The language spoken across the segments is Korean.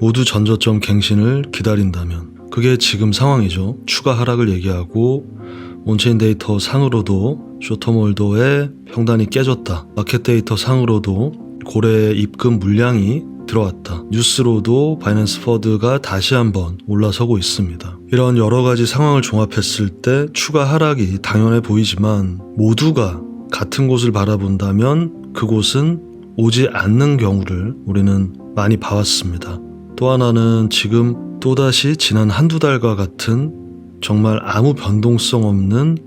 모두 전저점 갱신을 기다린다면 그게 지금 상황이죠. 추가 하락을 얘기하고 온체인 데이터 상으로도 쇼텀홀더의 평단이 깨졌다. 마켓 데이터 상으로도 고래 입금 물량이 들어왔다. 뉴스로도 바이낸스 퍼드가 다시 한번 올라서고 있습니다. 이런 여러 가지 상황을 종합했을 때 추가 하락이 당연해 보이지만 모두가 같은 곳을 바라본다면 그곳은 오지 않는 경우를 우리는 많이 봐왔습니다. 또 하나는 지금 또다시 지난 한두 달과 같은 정말 아무 변동성 없는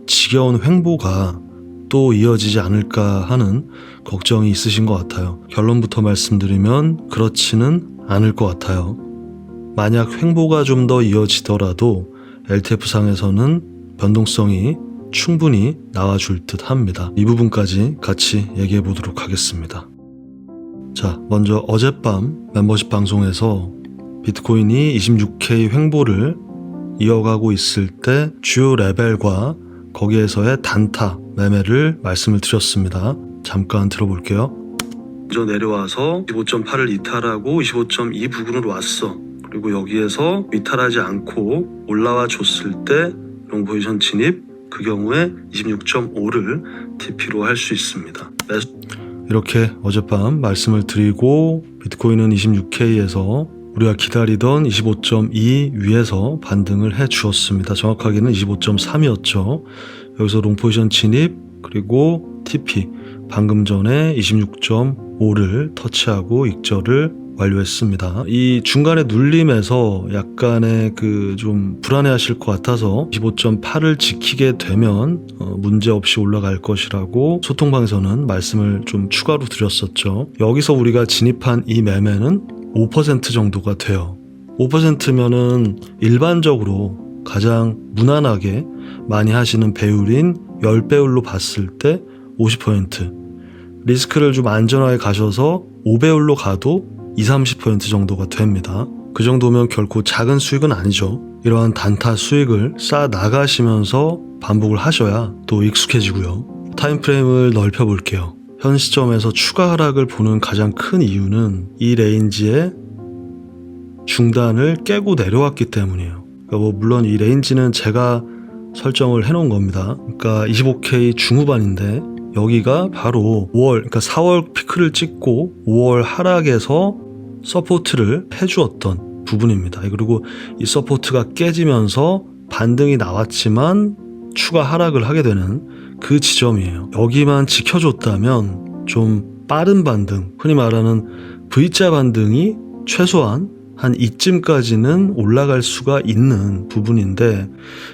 지겨운 횡보가 또 이어지지 않을까 하는 걱정이 있으신 것 같아요. 결론부터 말씀드리면 그렇지는 않을 것 같아요. 만약 횡보가 좀 더 이어지더라도 LTF상에서는 변동성이 충분히 나와줄 듯 합니다. 이 부분까지 같이 얘기해 보도록 하겠습니다. 자, 먼저 어젯밤 멤버십 방송에서 비트코인이 26K 횡보를 이어가고 있을 때 주요 레벨과 거기에서의 단타 매매를 말씀을 드렸습니다. 잠깐 들어볼게요. 먼저 내려와서 25.8을 이탈하고 25.2 부근으로 왔어. 그리고 여기에서 이탈하지 않고 올라와 줬을 때 롱포지션 진입, 그 경우에 26.5를 TP로 할 수 있습니다. 이렇게 어젯밤 말씀을 드리고 비트코인은 26K에서 우리가 기다리던 25.2 위에서 반등을 해 주었습니다. 정확하게는 25.3이었죠. 여기서 롱포지션 진입 그리고 TP 방금 전에 26.5를 터치하고 익절을 완료했습니다. 이 중간에 눌림에서 약간의 좀 불안해하실 것 같아서 25.8을 지키게 되면 문제없이 올라갈 것이라고 소통방에서는 말씀을 좀 추가로 드렸었죠. 여기서 우리가 진입한 이 매매는 5% 정도가 돼요. 5%면은 일반적으로 가장 무난하게 많이 하시는 배율인 10배율로 봤을 때 50%, 리스크를 좀 안전하게 가셔서 5배율로 가도 20-30% 정도가 됩니다. 그 정도면 결코 작은 수익은 아니죠. 이러한 단타 수익을 쌓아 나가시면서 반복을 하셔야 또 익숙해지고요. 타임프레임을 넓혀 볼게요. 현 시점에서 추가 하락을 보는 가장 큰 이유는 이 레인지의 중단을 깨고 내려왔기 때문이에요. 그러니까 물론 이 레인지는 제가 설정을 해놓은 겁니다. 그러니까 25K 중후반인데 여기가 바로 5월, 그러니까 4월 피크를 찍고 5월 하락에서 서포트를 해주었던 부분입니다. 그리고 이 서포트가 깨지면서 반등이 나왔지만 추가 하락을 하게 되는 그 지점이에요. 여기만 지켜줬다면 좀 빠른 반등, 흔히 말하는 V자 반등이 최소한 한 이쯤까지는 올라갈 수가 있는 부분인데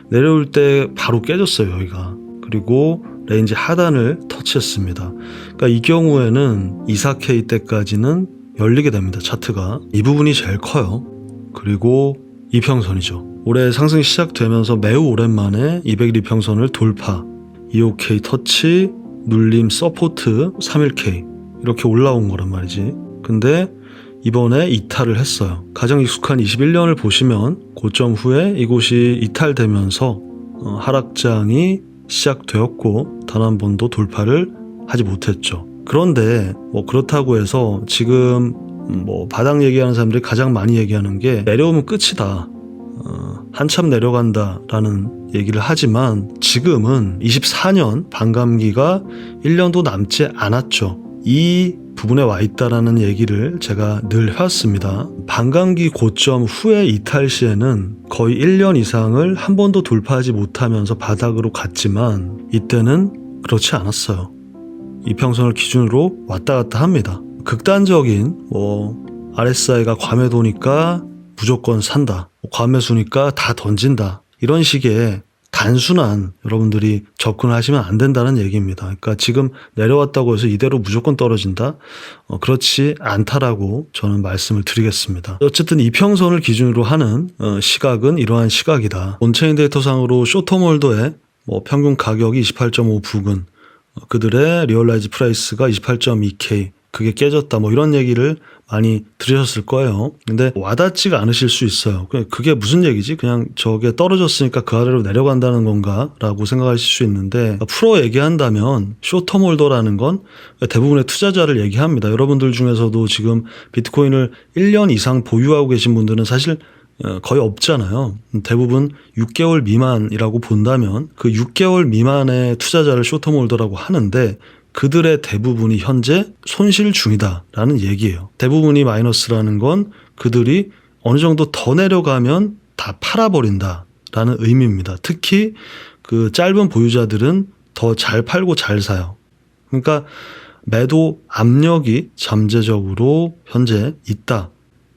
내려올 때 바로 깨졌어요. 여기가. 그리고 레인지 하단을 터치했습니다. 그러니까 이 경우에는 24K 때까지는 열리게 됩니다. 차트가. 이 부분이 제일 커요. 그리고 이평선이죠. 올해 상승이 시작되면서 매우 오랜만에 200일 이평선을 돌파, 25K 터치, 눌림, 서포트, 31K 이렇게 올라온 거란 말이지. 근데 이번에 이탈을 했어요. 가장 익숙한 21년을 보시면 고점 후에 이곳이 이탈되면서 하락장이 시작되었고 단 한 번도 돌파를 하지 못했죠. 그런데 그렇다고 해서 지금 바닥 얘기하는 사람들이 가장 많이 얘기하는 게 내려오면 끝이다. 한참 내려간다 라는 얘기를 하지만 지금은 24년 반감기가 1년도 남지 않았죠. 이 부분에 와 있다라는 얘기를 제가 늘 해왔습니다. 반감기 고점 후의 이탈 시에는 거의 1년 이상을 한 번도 돌파하지 못하면서 바닥으로 갔지만 이때는 그렇지 않았어요. 이평선을 기준으로 왔다 갔다 합니다. 극단적인 RSI가 과매도니까 무조건 산다, 과매수니까 다 던진다, 이런 식의 단순한 여러분들이 접근하시면 안 된다는 얘기입니다. 그러니까 지금 내려왔다고 해서 이대로 무조건 떨어진다? 그렇지 않다라고 저는 말씀을 드리겠습니다. 어쨌든 이평선을 기준으로 하는 시각은 이러한 시각이다. 온체인 데이터상으로 쇼텀홀더의 평균 가격이 28.5 부근, 그들의 리얼라이즈 프라이스가 28.2K, 그게 깨졌다 뭐 이런 얘기를 많이 들으셨을 거예요. 근데 와닿지가 않으실 수 있어요. 그게 무슨 얘기지? 그냥 저게 떨어졌으니까 그 아래로 내려간다는 건가? 라고 생각하실 수 있는데, 풀어 얘기한다면 숏텀 홀더라는 건 대부분의 투자자를 얘기합니다. 여러분들 중에서도 지금 비트코인을 1년 이상 보유하고 계신 분들은 사실 거의 없잖아요. 대부분 6개월 미만이라고 본다면 그 6개월 미만의 투자자를 숏텀 홀더라고 하는데, 그들의 대부분이 현재 손실 중이다라는 얘기예요. 대부분이 마이너스라는 건 그들이 어느 정도 더 내려가면 다 팔아버린다라는 의미입니다. 특히 그 짧은 보유자들은 더 잘 팔고 잘 사요. 그러니까 매도 압력이 잠재적으로 현재 있다.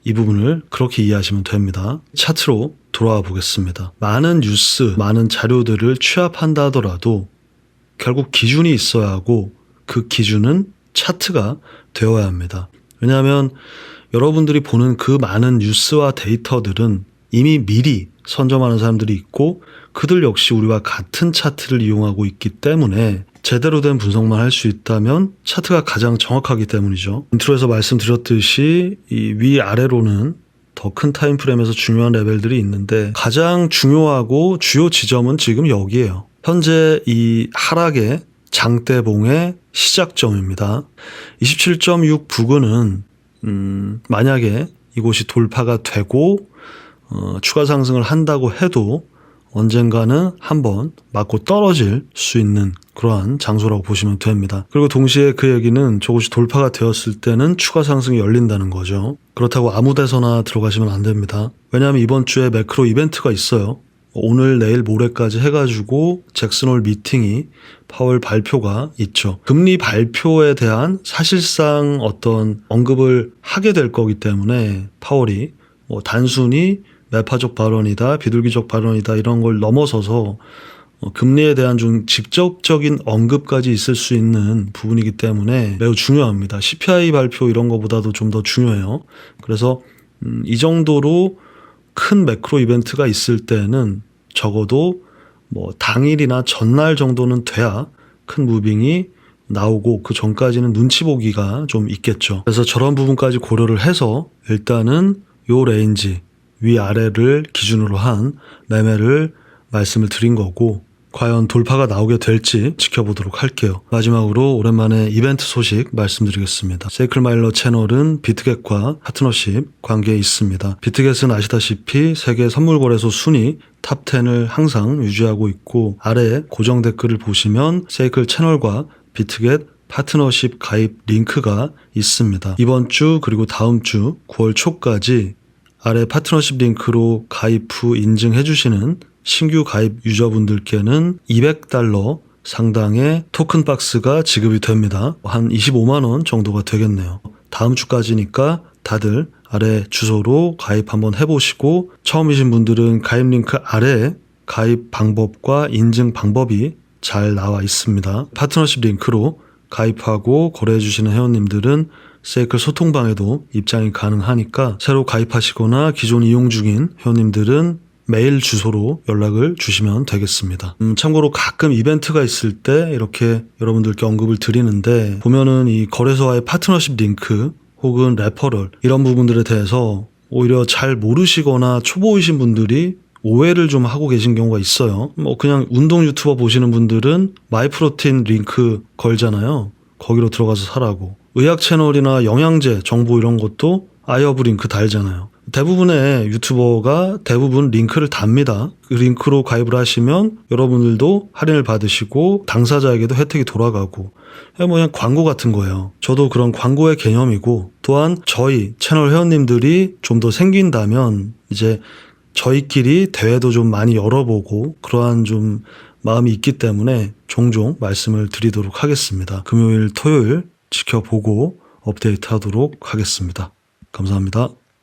이 부분을 그렇게 이해하시면 됩니다. 차트로 돌아와 보겠습니다. 많은 뉴스, 많은 자료들을 취합한다 하더라도 결국 기준이 있어야 하고, 그 기준은 차트가 되어야 합니다. 왜냐하면 여러분들이 보는 그 많은 뉴스와 데이터들은 이미 미리 선점하는 사람들이 있고, 그들 역시 우리와 같은 차트를 이용하고 있기 때문에 제대로 된 분석만 할 수 있다면 차트가 가장 정확하기 때문이죠. 인트로에서 말씀드렸듯이 이 위아래로는 더 큰 타임프레임에서 중요한 레벨들이 있는데, 가장 중요하고 주요 지점은 지금 여기에요. 현재 이 하락의 장대봉의 시작점입니다. 27.6 부근은 만약에 이곳이 돌파가 되고 추가 상승을 한다고 해도 언젠가는 한번 맞고 떨어질 수 있는 그러한 장소라고 보시면 됩니다. 그리고 동시에 그 얘기는 저곳이 돌파가 되었을 때는 추가 상승이 열린다는 거죠. 그렇다고 아무 데서나 들어가시면 안 됩니다. 왜냐하면 이번 주에 매크로 이벤트가 있어요. 오늘 내일 모레까지 해가지고 잭슨홀 미팅이 파월 발표가 있죠. 금리 발표에 대한 사실상 어떤 언급을 하게 될 거기 때문에 파월이 단순히 매파적 발언이다, 비둘기적 발언이다 이런 걸 넘어서서 금리에 대한 좀 직접적인 언급까지 있을 수 있는 부분이기 때문에 매우 중요합니다. CPI 발표 이런 거보다도 좀 더 중요해요. 그래서 이 정도로 큰 매크로 이벤트가 있을 때는 적어도 뭐 당일이나 전날 정도는 돼야 큰 무빙이 나오고, 그 전까지는 눈치 보기가 좀 있겠죠. 그래서 저런 부분까지 고려를 해서 일단은 요 레인지 위아래를 기준으로 한 매매를 말씀을 드린 거고, 과연 돌파가 나오게 될지 지켜보도록 할게요. 마지막으로 오랜만에 이벤트 소식 말씀드리겠습니다. 세이클마일러 채널은 비트겟과 파트너십 관계에 있습니다. 비트겟은 아시다시피 세계 선물거래소 순위 탑10을 항상 유지하고 있고, 아래에 고정 댓글을 보시면 세이클 채널과 비트겟 파트너십 가입 링크가 있습니다. 이번 주 그리고 다음 주 9월 초까지 아래 파트너십 링크로 가입 후 인증해 주시는 신규 가입 유저분들께는 $200 상당의 토큰 박스가 지급이 됩니다. 한 25만 원 정도가 되겠네요. 다음 주까지니까 다들 아래 주소로 가입 한번 해보시고, 처음이신 분들은 가입 링크 아래에 가입 방법과 인증 방법이 잘 나와 있습니다. 파트너십 링크로 가입하고 거래해 주시는 회원님들은 세이클 소통방에도 입장이 가능하니까 새로 가입하시거나 기존 이용 중인 회원님들은 메일 주소로 연락을 주시면 되겠습니다. 참고로 가끔 이벤트가 있을 때 이렇게 여러분들께 언급을 드리는데, 보면은 이 거래소와의 파트너십 링크 혹은 레퍼럴 이런 부분들에 대해서 오히려 잘 모르시거나 초보이신 분들이 오해를 좀 하고 계신 경우가 있어요. 뭐 그냥 운동 유튜버 보시는 분들은 마이프로틴 링크 걸잖아요. 거기로 들어가서 사라고. 의학 채널이나 영양제 정보 이런 것도 아이허브 링크 달잖아요. 대부분의 유튜버가 대부분 링크를 답니다. 그 링크로 가입을 하시면 여러분들도 할인을 받으시고 당사자에게도 혜택이 돌아가고, 뭐 그냥 광고 같은 거예요. 저도 그런 광고의 개념이고, 또한 저희 채널 회원님들이 좀 더 생긴다면 이제 저희끼리 대회도 좀 많이 열어보고 그러한 좀 마음이 있기 때문에 종종 말씀을 드리도록 하겠습니다. 금요일, 토요일 지켜보고 업데이트 하도록 하겠습니다. 감사합니다.